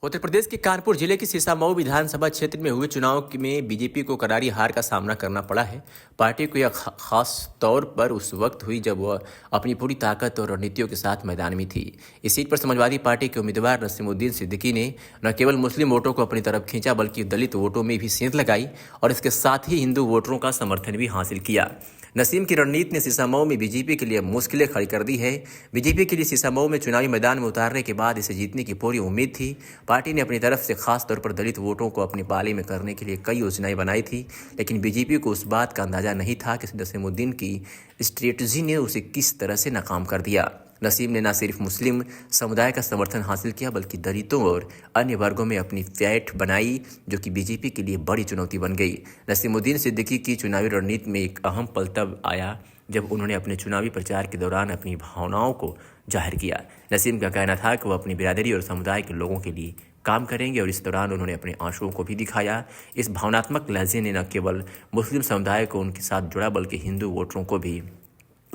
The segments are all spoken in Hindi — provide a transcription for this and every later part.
उत्तर प्रदेश के कानपुर जिले की सीसामऊ विधानसभा क्षेत्र में हुए चुनाव में बीजेपी को करारी हार का सामना करना पड़ा है। पार्टी को यह खास तौर पर उस वक्त हुई जब वह अपनी पूरी ताकत और रणनीतियों के साथ मैदान में थी। इस सीट पर समाजवादी पार्टी के उम्मीदवार नसीमुद्दीन सिद्दीकी ने न केवल मुस्लिम वोटों को अपनी तरफ खींचा बल्कि दलित वोटों में भी सेंध लगाई और इसके साथ ही हिंदू वोटरों का समर्थन भी हासिल किया। नसीम की रणनीति ने सीसामऊ में बीजेपी के लिए मुश्किलें खड़ी कर दी है। बीजेपी के लिए सीसामऊ में चुनावी मैदान में उतारने के बाद इसे जीतने की पूरी उम्मीद थी। पार्टी ने अपनी तरफ से खास तौर पर दलित वोटों को अपनी पाले में करने के लिए कई योजनाएं बनाई थी, लेकिन बीजेपी को उस बात का अंदाजा नहीं था कि नसीमुद्दीन की स्ट्रेटजी ने उसे किस तरह से नाकाम कर दिया। नसीम ने न सिर्फ मुस्लिम समुदाय का समर्थन हासिल किया बल्कि दलितों और अन्य वर्गों में अपनी फैट बनाई, जो कि बीजेपी के लिए बड़ी चुनौती बन गई। नसीमुद्दीन सिद्दीकी की चुनावी रणनीति में एक अहम पल तब आया जब उन्होंने अपने चुनावी प्रचार के दौरान अपनी भावनाओं को जाहिर किया। नसीम का कहना था कि वह अपनी बिरादरी और समुदाय के लोगों के लिए काम करेंगे और इस दौरान उन्होंने अपने आंसुओं को भी दिखाया। इस भावनात्मक लहजे ने न केवल मुस्लिम समुदाय को उनके साथ जुड़ा बल्कि हिंदू वोटरों को भी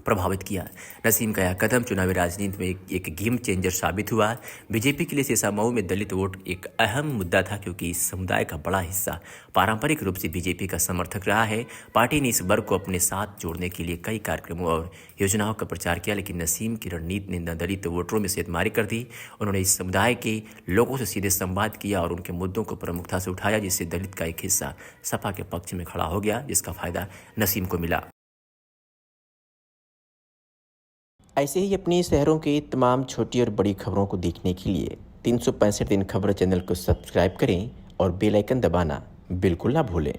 प्रभावित किया। नसीम का यह कदम चुनावी राजनीति में एक गेम चेंजर साबित हुआ। बीजेपी के लिए सीसामऊ में दलित वोट एक अहम मुद्दा था क्योंकि इस समुदाय का बड़ा हिस्सा पारंपरिक रूप से बीजेपी का समर्थक रहा है। पार्टी ने इस वर्ग को अपने साथ जोड़ने के लिए कई कार्यक्रमों और योजनाओं का प्रचार किया, लेकिन नसीम की रणनीति ने दलित वोटरों में सेधमारी कर दी। उन्होंने इस समुदाय के लोगों से सीधे संवाद किया और उनके मुद्दों को प्रमुखता से उठाया, जिससे दलित का एक हिस्सा सपा के पक्ष में खड़ा हो गया, जिसका फायदा नसीम को मिला। ऐसे ही अपने शहरों की तमाम छोटी और बड़ी खबरों को देखने के लिए 365 दिन खबर चैनल को सब्सक्राइब करें और बेल आइकन दबाना बिल्कुल ना भूलें।